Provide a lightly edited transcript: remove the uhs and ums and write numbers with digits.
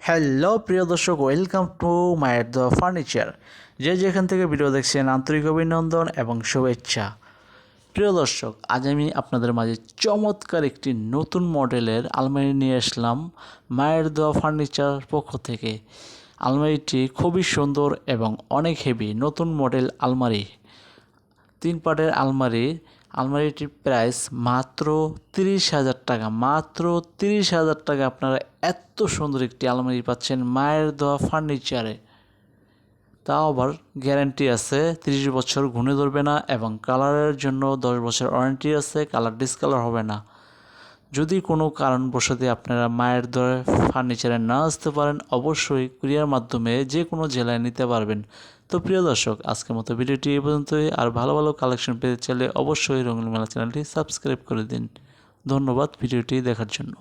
Hello প্রিয় দর্শক, welcome to মায়ের দোয়া ফার্নিচার। যেখান থেকে ভিডিও দেখছেন আন্তরিক অভিনন্দন এবং শুভেচ্ছা। প্রিয় দর্শক, আজ আমি আপনাদের মাঝে চমৎকার একটি নতুন মডেলের আলমারি নিয়ে আসলাম মায়ের দোয়া ফার্নিচার পক্ষ থেকে। আলমারিটি খুবই সুন্দর এবং অনেক হেভি, নতুন মডেল আলমারি, 3 পার্টের আলমারিটির প্রাইস মাত্র 30,000 টাকা। মাত্র 30,000 টাকা আপনারা এত সুন্দর একটি আলমারি পাচ্ছেন মায়ের দোয়া ফার্নিচারে। তাও আবার গ্যারান্টি আছে, 30 বছর ঘুরে ধরবে না এবং কালারের জন্য 10 বছর ওয়ারেন্টি আছে, কালার ডিসকালার হবে না। যদি কোনো কারণবশত আপনারা মায়ের দোয়া ফার্নিচারে না আসতে পারেন, অবশ্যই কুরিয়ার মাধ্যমে যে কোনো জেলায় নিতে পারবেন। তো প্রিয় দর্শক, আজকের মতো ভিডিওটি এই পর্যন্তই। আর ভালো ভালো কালেকশন পেতে চাইলে অবশ্যই রঙিন মেলা চ্যানেলটি সাবস্ক্রাইব করে দিন। ধন্যবাদ ভিডিওটি দেখার জন্য।